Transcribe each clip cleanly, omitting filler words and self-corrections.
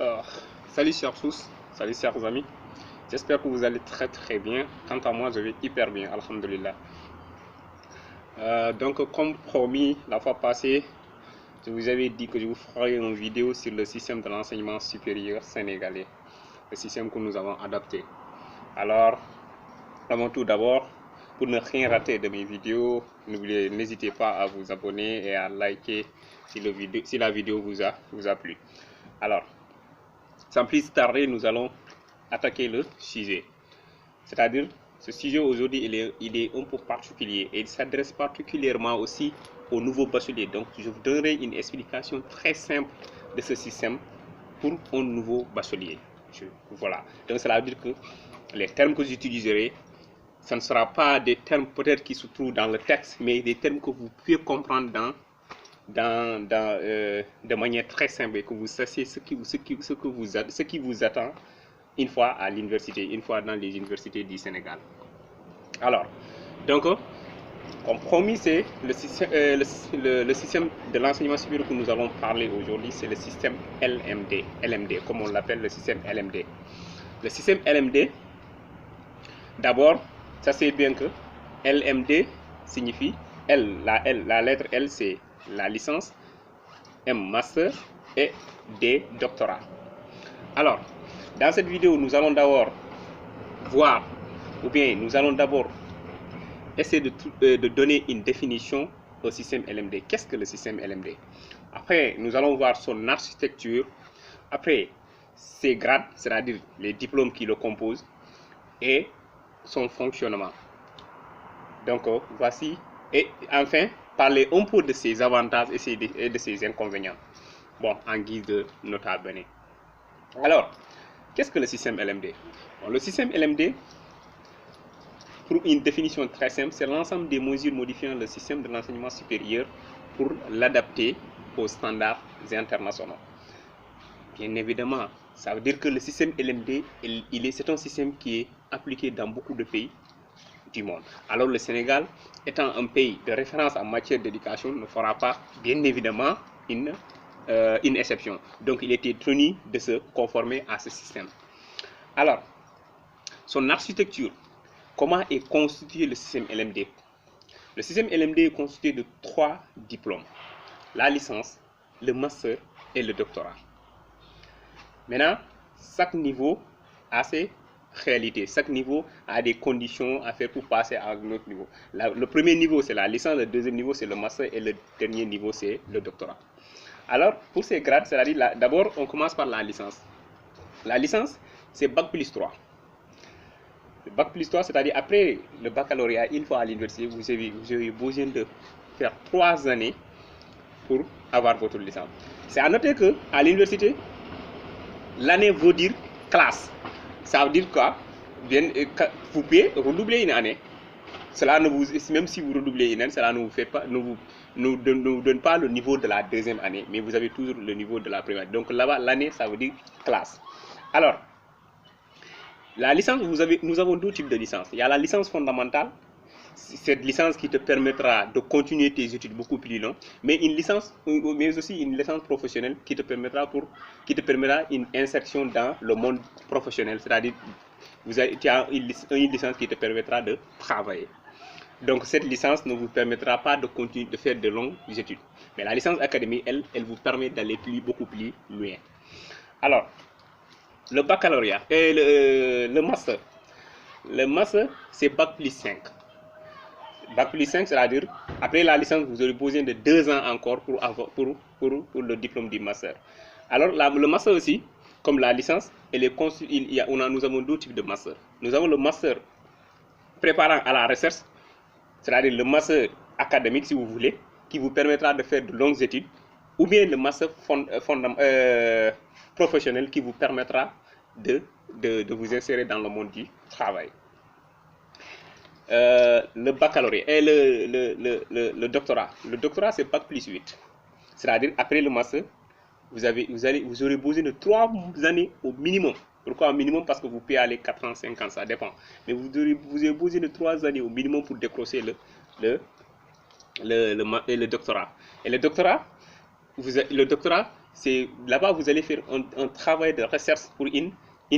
Euh, Salut chers tous, salut chers amis. J'espère que vous allez très bien. Quant à moi, je vais hyper bien, alhamdulillah. Donc, comme promis la fois passée, je vous avais dit que je vous ferai une vidéo sur le système de l'enseignement supérieur sénégalais, le système que nous avons adapté. Alors, avant tout d'abord, pour ne rien rater de mes vidéos, n'hésitez pas à vous abonner et à liker si la vidéo vous a plu. Alors, sans plus tarder, nous allons attaquer le sujet. C'est-à-dire, ce sujet aujourd'hui, il est un peu particulier et il s'adresse particulièrement aussi aux nouveaux bacheliers. Donc, je vous donnerai une explication très simple de ce système pour un nouveau bachelier. Voilà. Donc, cela veut dire que les termes que j'utiliserai, ce ne sera pas des termes peut-être qui se trouvent dans le texte, mais des termes que vous pouvez comprendre de manière très simple et que vous sachiez ce qui vous attend une fois à l'université, une fois dans les universités du Sénégal. Alors, donc, comme promis, c'est le système de l'enseignement supérieur que nous allons parler aujourd'hui, c'est le système LMD, comme on l'appelle, le système LMD. Le système LMD, d'abord, sachez bien que LMD signifie la lettre L, c'est la licence, M, master et D, doctorat. Alors, dans cette vidéo, nous allons d'abord voir, ou bien nous allons d'abord essayer de donner une définition au système LMD. Qu'est-ce que le système LMD? Après, nous allons voir son architecture, après ses grades, c'est-à-dire les diplômes qui le composent, et son fonctionnement. Donc, voici, et enfin, parler un peu de ses avantages et de ses inconvénients. Bon, en guise de nota bene. Alors, qu'est-ce que le système LMD? Bon, le système LMD, pour une définition très simple, c'est l'ensemble des mesures modifiant le système de l'enseignement supérieur pour l'adapter aux standards internationaux. Bien évidemment, ça veut dire que le système LMD, c'est un système qui est appliqué dans beaucoup de pays du monde. Alors le Sénégal, étant un pays de référence en matière d'éducation, ne fera pas, bien évidemment, une exception. Donc il était tenu de se conformer à ce système. Alors, son architecture, comment est constitué le système LMD? Le système LMD est constitué de 3 diplômes: la licence, le master et le doctorat. Maintenant, chaque niveau a ses réalités, chaque niveau a des conditions à faire pour passer à un autre niveau. Le premier niveau, c'est la licence, le deuxième niveau, c'est le master et le dernier niveau, c'est le doctorat. Alors, pour ces grades, c'est-à-dire, d'abord, on commence par la licence. La licence, c'est Bac plus 3. Le Bac plus 3, c'est-à-dire après le baccalauréat, une fois à l'université, vous avez besoin de faire 3 années pour avoir votre licence. C'est à noter qu'à l'université, l'année veut dire classe. Ça veut dire quoi? Vous pouvez redoubler une année. Cela ne vous, même si vous redoublez une année, cela ne vous fait pas, nous donne pas le niveau de la deuxième année, mais vous avez toujours le niveau de la première. Donc là-bas, l'année, ça veut dire classe. Alors, la licence, nous avons 2 types de licences. Il y a la licence fondamentale, cette licence qui te permettra de continuer tes études beaucoup plus long, mais aussi une licence professionnelle qui te permettra une insertion dans le monde professionnel, c'est-à-dire tu as une licence qui te permettra de travailler. Donc cette licence ne vous permettra pas de continuer de faire de longues études, mais la licence académique, elle vous permet d'aller beaucoup plus loin. Alors, le baccalauréat et le master. Le master, c'est Bac plus 5. Bac plus 5, c'est-à-dire, après la licence, vous aurez besoin de 2 ans encore pour le diplôme du master. Alors, le master aussi, comme la licence, nous avons 2 types de master. Nous avons le master préparant à la recherche, c'est-à-dire le master académique, si vous voulez, qui vous permettra de faire de longues études, ou bien le master professionnel qui vous permettra de vous insérer dans le monde du travail. Le baccalauréat et le doctorat. Le doctorat, c'est Bac plus 8. C'est-à-dire, après le master, vous aurez besoin de 3 années au minimum. Pourquoi au minimum? Parce que vous pouvez aller 4 ans, 5 ans, ça dépend. Mais vous aurez besoin de 3 années au minimum pour décrocher le doctorat. Et le doctorat, c'est là-bas vous allez faire un travail de recherche pour une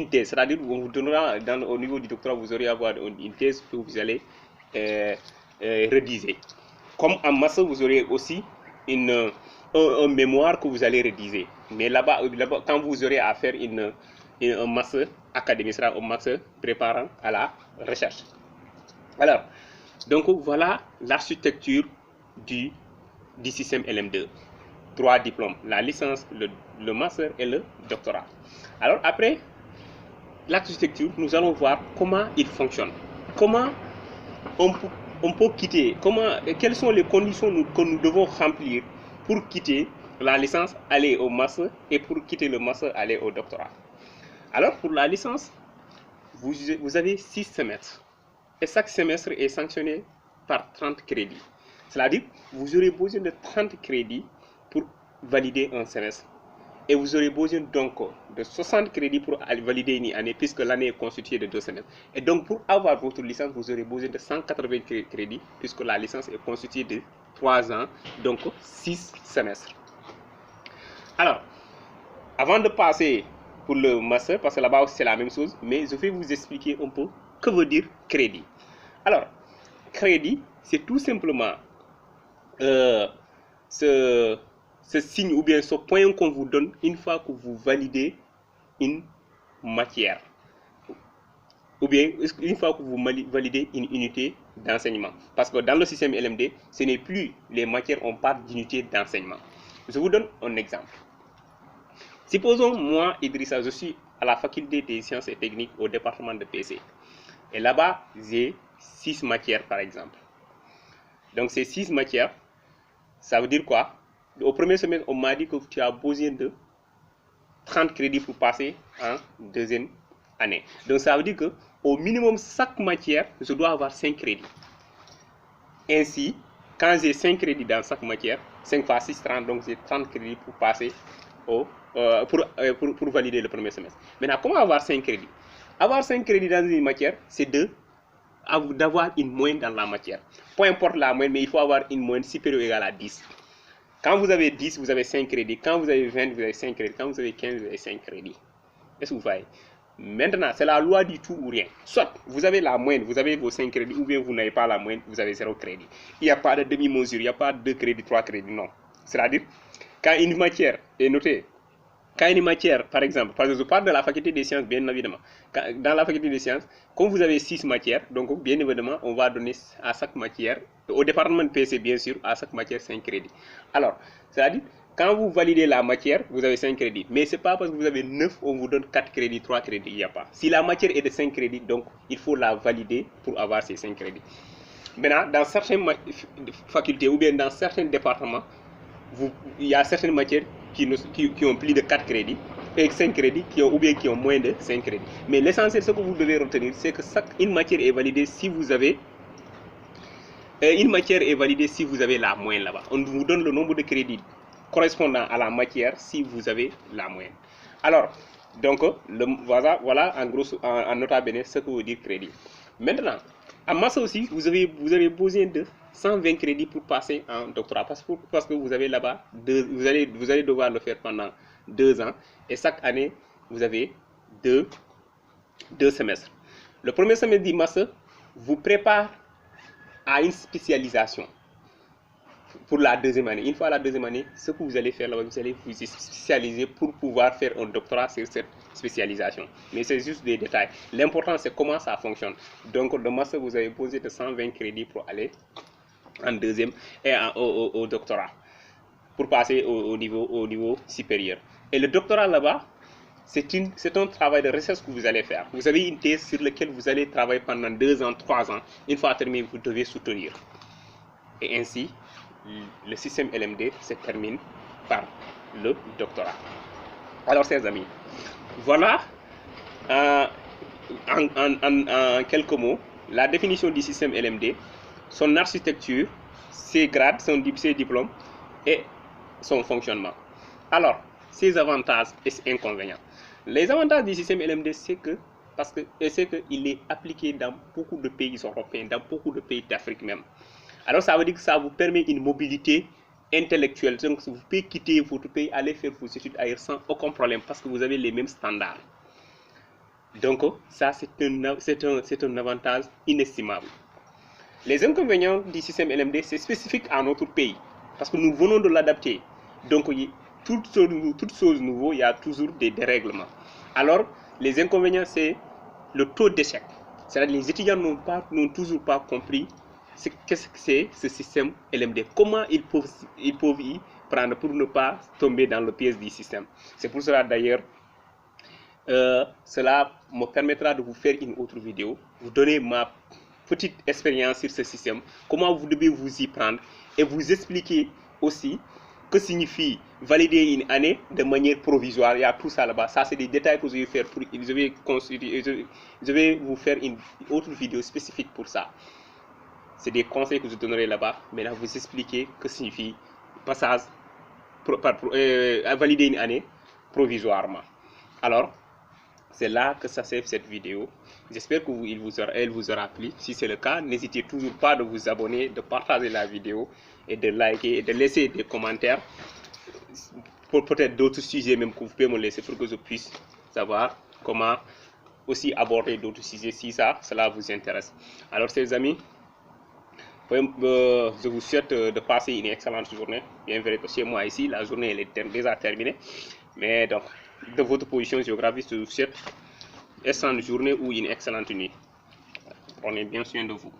thèse. C'est-à-dire qu'on vous donnera, au niveau du doctorat, vous aurez à avoir une thèse que vous allez rédiger. Comme en master, vous aurez aussi un mémoire que vous allez rédiger. Mais là-bas, quand vous aurez à faire un master académique, ce sera un master préparant à la recherche. Alors, donc voilà l'architecture du système LM2. 3 diplômes, la licence, le master et le doctorat. Alors après l'architecture, nous allons voir comment il fonctionne. Comment on peut quitter, quelles sont les conditions que nous devons remplir pour quitter la licence, aller au master, et pour quitter le master, aller au doctorat. Alors pour la licence, vous avez 6 semestres. Et chaque semestre est sanctionné par 30 crédits. C'est-à-dire, vous aurez besoin de 30 crédits pour valider un semestre. Et vous aurez besoin donc de 60 crédits pour valider une année, puisque l'année est constituée de 2 semestres. Et donc, pour avoir votre licence, vous aurez besoin de 180 crédits, puisque la licence est constituée de 3 ans, donc 6 semestres. Alors, avant de passer pour le master, parce que là-bas c'est la même chose, mais je vais vous expliquer un peu que veut dire crédit. Alors, crédit, c'est tout simplement ce signe ou bien ce point qu'on vous donne une fois que vous validez une matière, ou bien une fois que vous validez une unité d'enseignement. Parce que dans le système LMD, ce n'est plus les matières, on parle d'unité d'enseignement. Je vous donne un exemple. Supposons, moi, Idrissa, je suis à la faculté des sciences et techniques au département de PC. Et là-bas, j'ai 6 matières, par exemple. Donc, ces 6 matières, ça veut dire quoi? Au premier semestre, on m'a dit que tu as besoin de 30 crédits pour passer en deuxième année. Donc, ça veut dire qu'au minimum, chaque matière, je dois avoir 5 crédits. Ainsi, quand j'ai 5 crédits dans chaque matière, 5 fois 6, 30, donc j'ai 30 crédits pour passer pour valider le premier semestre. Maintenant, comment avoir 5 crédits? Avoir 5 crédits dans une matière, c'est d'avoir une moyenne dans la matière. Peu importe la moyenne, mais il faut avoir une moyenne supérieure ou égale à 10. Quand vous avez 10, vous avez 5 crédits. Quand vous avez 20, vous avez 5 crédits. Quand vous avez 15, vous avez 5 crédits. Est-ce que vous voyez? Maintenant, c'est la loi du tout ou rien. Soit vous avez la moyenne, vous avez vos 5 crédits, ou bien vous n'avez pas la moyenne, vous avez 0 crédit. Il n'y a pas de demi-mesure, il n'y a pas de 2 crédits, 3 crédits, non. C'est-à-dire, quand une matière est notée, quand une matière, par exemple, parce que je parle de la faculté des sciences, bien évidemment. Dans la faculté des sciences, comme vous avez 6 matières, donc bien évidemment, on va donner à chaque matière, au département de PC, bien sûr, à chaque matière 5 crédits. Alors, c'est-à-dire, quand vous validez la matière, vous avez 5 crédits. Mais ce n'est pas parce que vous avez 9, on vous donne 4 crédits, 3 crédits, il n'y a pas. Si la matière est de 5 crédits, donc il faut la valider pour avoir ces 5 crédits. Maintenant, dans certaines facultés ou bien dans certains départements, il y a certaines matières qui ont plus de 4 crédits et 5 crédits qui ont moins de 5 crédits. Mais l'essentiel, ce que vous devez retenir, c'est que une matière est validée si vous avez la moyenne là-bas. On vous donne le nombre de crédits correspondant à la matière si vous avez la moyenne. Alors, donc, voilà en gros, en nota bene, ce que veut dire crédit. Maintenant, en master aussi, vous avez besoin de 120 crédits pour passer en doctorat. Parce que vous avez là-bas, vous allez devoir le faire pendant 2 ans. Et chaque année, vous avez deux semestres. Le premier semestre du master vous prépare à une spécialisation pour la deuxième année. Une fois la deuxième année, ce que vous allez faire là-bas, vous allez vous spécialiser pour pouvoir faire un doctorat sur cette spécialisation. Mais c'est juste des détails. L'important, c'est comment ça fonctionne. Donc, le master, vous avez posé de 120 crédits pour aller en deuxième et au doctorat, pour passer au niveau supérieur. Et le doctorat là-bas, c'est un travail de recherche que vous allez faire. Vous avez une thèse sur laquelle vous allez travailler pendant 2 ans, 3 ans. Une fois terminé, vous devez soutenir. Et ainsi, le système LMD se termine par le doctorat. Alors, chers amis, voilà en quelques mots la définition du système LMD, son architecture, ses grades, ses diplômes et son fonctionnement. Alors, ses avantages et ses inconvénients. Les avantages du système LMD, c'est qu'il est appliqué dans beaucoup de pays européens, dans beaucoup de pays d'Afrique même. Alors, ça veut dire que ça vous permet une mobilité intellectuel. Donc, vous pouvez quitter votre pays, aller faire vos études ailleurs sans aucun problème parce que vous avez les mêmes standards. Donc, ça, c'est un avantage inestimable. Les inconvénients du système LMD, c'est spécifique à notre pays parce que nous venons de l'adapter. Donc, toute chose nouveau, il y a toujours des dérèglements. Alors, les inconvénients, c'est le taux d'échec. C'est-à-dire que les étudiants n'ont toujours pas compris qu'est-ce que c'est ce système LMD. Comment ils peuvent y prendre pour ne pas tomber dans le piège du système. C'est pour cela d'ailleurs, cela me permettra de vous faire une autre vidéo, vous donner ma petite expérience sur ce système, comment vous devez vous y prendre et vous expliquer aussi que signifie valider une année de manière provisoire. Il y a tout ça là-bas. Ça, c'est des détails que je vais faire. Je vais vous faire une autre vidéo spécifique pour ça. C'est des conseils que je donnerai là-bas. Maintenant, vous expliquer que signifie passage à valider une année provisoirement. Alors, c'est là que s'achève cette vidéo. J'espère qu'elle vous aura plu. Si c'est le cas, n'hésitez toujours pas de vous abonner, de partager la vidéo et de liker et de laisser des commentaires pour peut-être d'autres sujets même que vous pouvez me laisser pour que je puisse savoir comment aussi aborder d'autres sujets si cela vous intéresse. Alors, chers amis, je vous souhaite de passer une excellente journée. Bien vrai que chez moi ici, la journée elle est déjà terminée. Mais donc, de votre position géographique, je vous souhaite une excellente journée ou une excellente nuit. Prenez bien soin de vous.